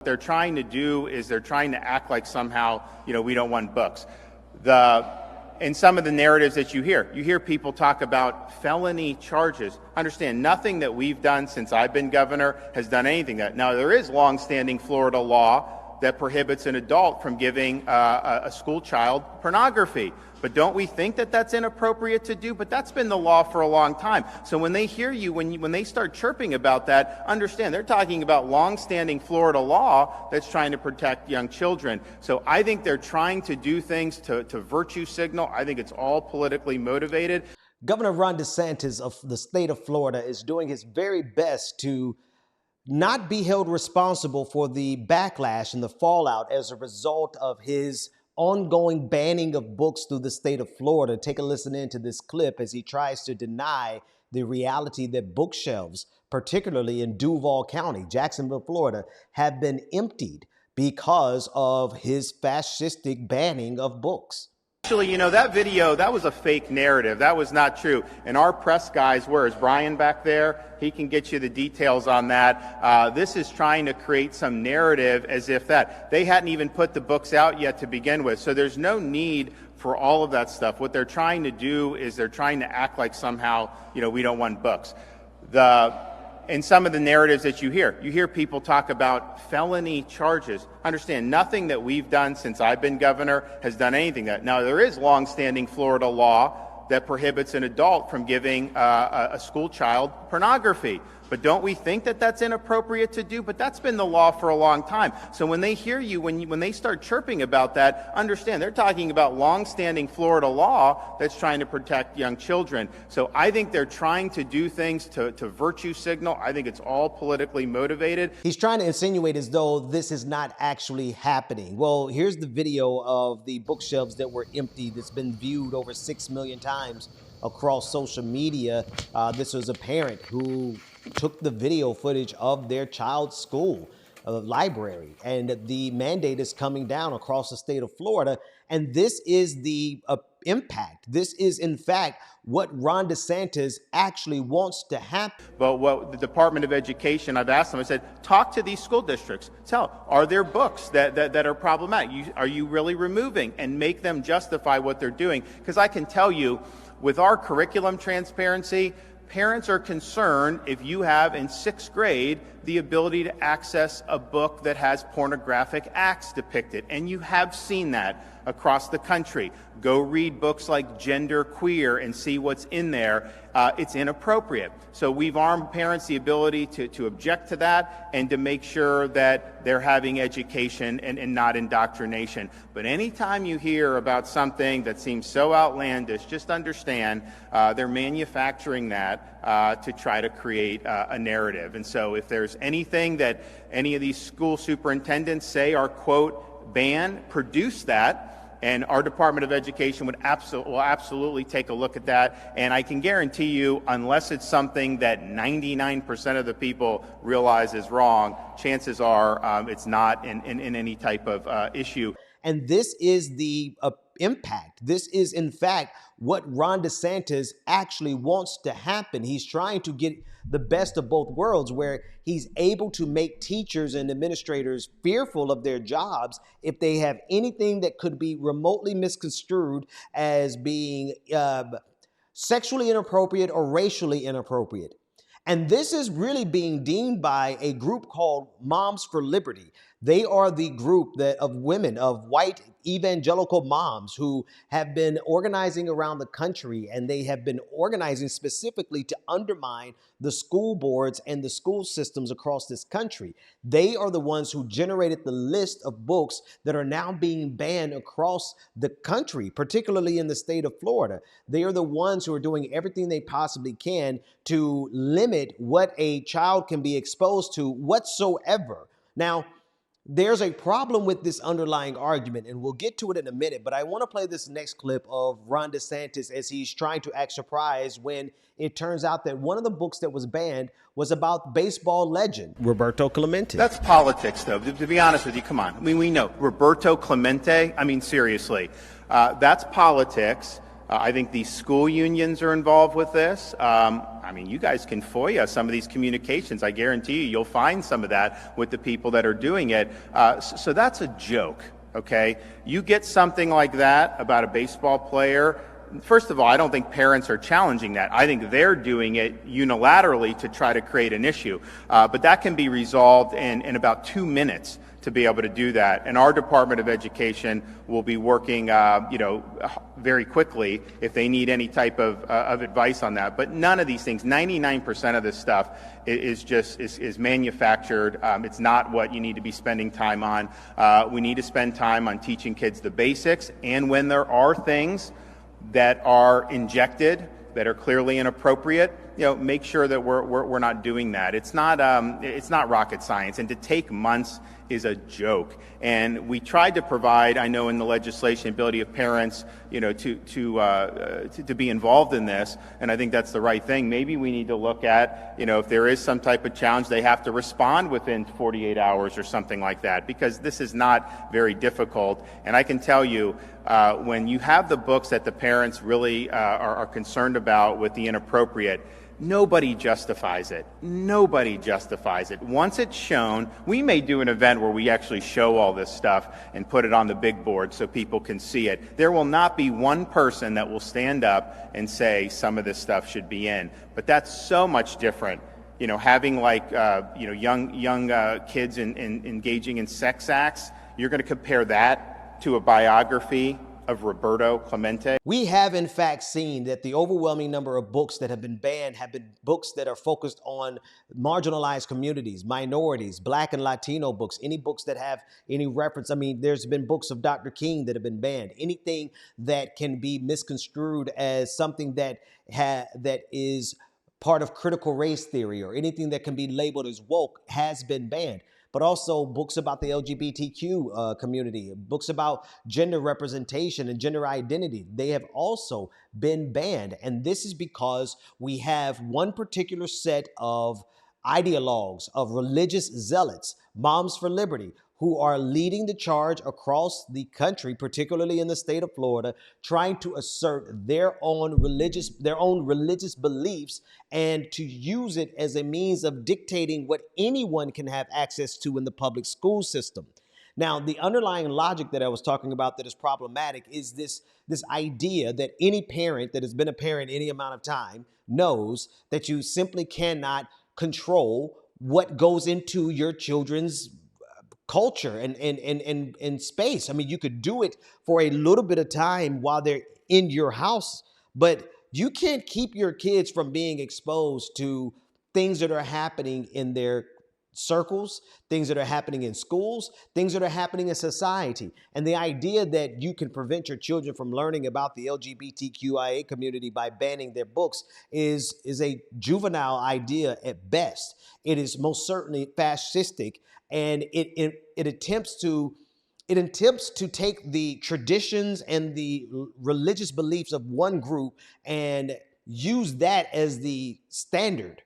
What they're trying to do is they're trying to act like somehow, we don't want books. In some of the narratives that you hear people talk about felony charges. Understand, nothing that we've done since I've been governor has done anything that. Now, there is longstanding Florida law that prohibits an adult from giving a school child pornography. But don't we think that that's inappropriate to do? But that's been the law for a long time. So when they hear you, when they start chirping about that, understand they're talking about longstanding Florida law that's trying to protect young children. So I think they're trying to do things to virtue signal. I think it's all politically motivated. Governor Ron Desantis of the state of Florida is doing his very best to not be held responsible for the backlash and the fallout as a result of his ongoing banning of books through the state of Florida. Take a listen into this clip as he tries to deny the reality that bookshelves, particularly in Duval County, Jacksonville, Florida, have been emptied because of his fascistic banning of books. Actually, that video, that was a fake narrative. That was not true. And our press guys, where is Brian back there? He can get you the details on that. This is trying to create some narrative as if that. They hadn't even put the books out yet to begin with. So there's no need for all of that stuff. What they're trying to do is they're trying to act like somehow, we don't want books. In some of the narratives that you hear people talk about felony charges. Understand, nothing that we've done since I've been governor has done anything that. Now, there is longstanding Florida law that prohibits an adult from giving a school child pornography. But don't we think that that's inappropriate to do? But that's been the law for a long time. So when they hear you, when they start chirping about that, understand they're talking about longstanding Florida law that's trying to protect young children. So I think they're trying to do things to virtue signal. I think it's all politically motivated. He's trying to insinuate as though this is not actually happening. Well, here's the video of the bookshelves that were empty that's been viewed over 6 million times across social media. This was a parent who took the video footage of their child's school library, and the mandate is coming down across the state of Florida. And this is the impact. This is, in fact, what Ron DeSantis actually wants to happen. But what the Department of Education, I've asked them, I said, talk to these school districts. Are there books that are problematic? Are you really removing? And make them justify what they're doing. Because I can tell you, with our curriculum transparency, parents are concerned if you have in 6th grade the ability to access a book that has pornographic acts depicted. And you have seen that across the country. Go read books like Gender Queer and see what's in there. It's inappropriate. So we've armed parents the ability to object to that and to make sure that they're having education and not indoctrination. But anytime you hear about something that seems so outlandish, just understand they're manufacturing that to try to create a narrative. And so if there's anything that any of these school superintendents say are, quote, banned, produce that. And our Department of Education will absolutely take a look at that. And I can guarantee you, unless it's something that 99% of the people realize is wrong, chances are it's not in any type of issue. And this is the impact. This is, in fact, what Ron DeSantis actually wants to happen. He's trying to get the best of both worlds, where he's able to make teachers and administrators fearful of their jobs if they have anything that could be remotely misconstrued as being sexually inappropriate or racially inappropriate. And this is really being deemed by a group called Moms for Liberty. They are the group of women, of white evangelical moms who have been organizing around the country, and they have been organizing specifically to undermine the school boards and the school systems across this country. They are the ones who generated the list of books that are now being banned across the country, particularly in the state of Florida. They are the ones who are doing everything they possibly can to limit what a child can be exposed to whatsoever. Now, there's a problem with this underlying argument, and we'll get to it in a minute, but I want to play this next clip of Ron DeSantis as he's trying to act surprised when it turns out that one of the books that was banned was about baseball legend Roberto Clemente. That's politics, though. To be honest with you, come on. I mean, we know Roberto Clemente. I mean, seriously, that's politics. I think these school unions are involved with this. I mean, you guys can FOIA some of these communications. I guarantee you'll find some of that with the people that are doing it. So that's a joke, okay? You get something like that about a baseball player. First of all, I don't think parents are challenging that. I think they're doing it unilaterally to try to create an issue. But that can be resolved in about 2 minutes to be able to do that. And our Department of Education will be working, very quickly if they need any type of advice on that. But none of these things, 99% of this stuff is manufactured. It's not what you need to be spending time on. We need to spend time on teaching kids the basics. And when there are things that are injected that are clearly inappropriate, make sure that we're not doing that. It's not rocket science, and to take months is a joke. And we tried to provide, I know in the legislation, ability of parents, to be involved in this, and I think that's the right thing. Maybe we need to look at, if there is some type of challenge, they have to respond within 48 hours or something like that, because this is not very difficult. And I can tell you, when you have the books that the parents really are concerned about with the inappropriate, nobody justifies it. Nobody justifies it. Once it's shown, we may do an event where we actually show all this stuff and put it on the big board so people can see it. There will not be one person that will stand up and say some of this stuff should be in. But that's so much different. Having young kids engaging in sex acts, you're going to compare that to a biography of Roberto Clemente. We have in fact seen that the overwhelming number of books that have been banned have been books that are focused on marginalized communities, minorities, Black and Latino books, any books that have any reference. I mean, there's been books of Dr. King that have been banned. Anything that can be misconstrued as something that is part of critical race theory, or anything that can be labeled as woke, has been banned. But also books about the LGBTQ community, books about gender representation and gender identity, they have also been banned. And this is because we have one particular set of ideologues, of religious zealots, Moms for Liberty, who are leading the charge across the country, particularly in the state of Florida, trying to assert their own religious beliefs and to use it as a means of dictating what anyone can have access to in the public school system. Now, the underlying logic that I was talking about that is problematic is this idea that any parent that has been a parent any amount of time knows that you simply cannot control what goes into your children's culture and space. I mean, you could do it for a little bit of time while they're in your house, but you can't keep your kids from being exposed to things that are happening in their circles, things that are happening in schools, things that are happening in society. And the idea that you can prevent your children from learning about the LGBTQIA community by banning their books is a juvenile idea at best. It is most certainly fascistic, and it attempts to take the traditions and the religious beliefs of one group and use that as the standard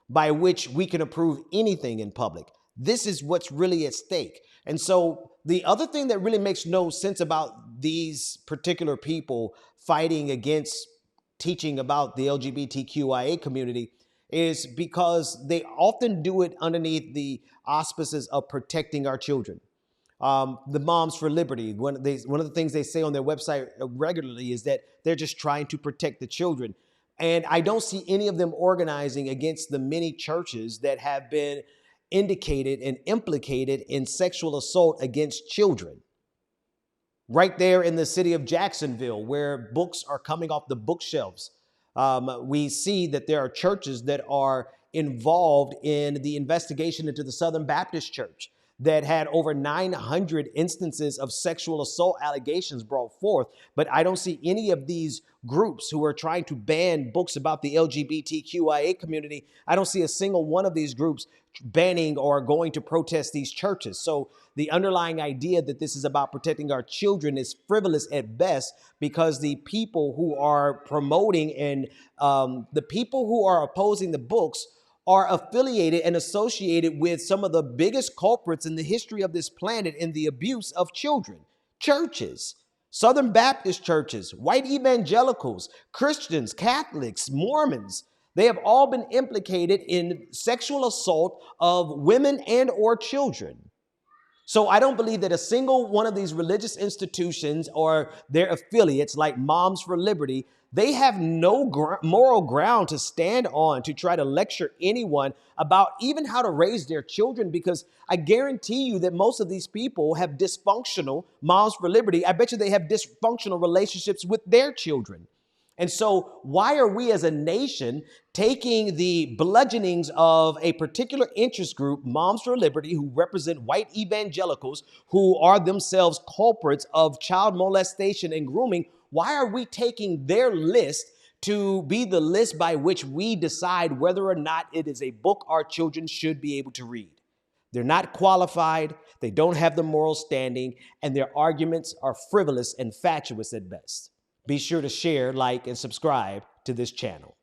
by which we can approve anything in public. This is what's really at stake. And so the other thing that really makes no sense about these particular people fighting against teaching about the LGBTQIA community is because they often do it underneath the auspices of protecting our children. The Moms for Liberty, one of the things they say on their website regularly is that they're just trying to protect the children. And I don't see any of them organizing against the many churches that have been indicated and implicated in sexual assault against children. Right there in the city of Jacksonville, where books are coming off the bookshelves, we see that there are churches that are involved in the investigation into the Southern Baptist Church that had over 900 instances of sexual assault allegations brought forth. But I don't see any of these groups who are trying to ban books about the LGBTQIA community. I don't see a single one of these groups banning or going to protest these churches. So the underlying idea that this is about protecting our children is frivolous at best, because the people who are promoting and the people who are opposing the books are affiliated and associated with some of the biggest culprits in the history of this planet in the abuse of children, churches. Southern Baptist churches, white evangelicals, Christians, Catholics, Mormons, they have all been implicated in sexual assault of women and or children. So I don't believe that a single one of these religious institutions or their affiliates like Moms for Liberty, they have no moral ground to stand on to try to lecture anyone about even how to raise their children, because I guarantee you that most of these people have dysfunctional Moms for Liberty. I bet you they have dysfunctional relationships with their children. And so why are we as a nation taking the bludgeonings of a particular interest group, Moms for Liberty, who represent white evangelicals who are themselves culprits of child molestation and grooming? Why are we taking their list to be the list by which we decide whether or not it is a book our children should be able to read? They're not qualified, they don't have the moral standing, and their arguments are frivolous and fatuous at best. Be sure to share, like, and subscribe to this channel.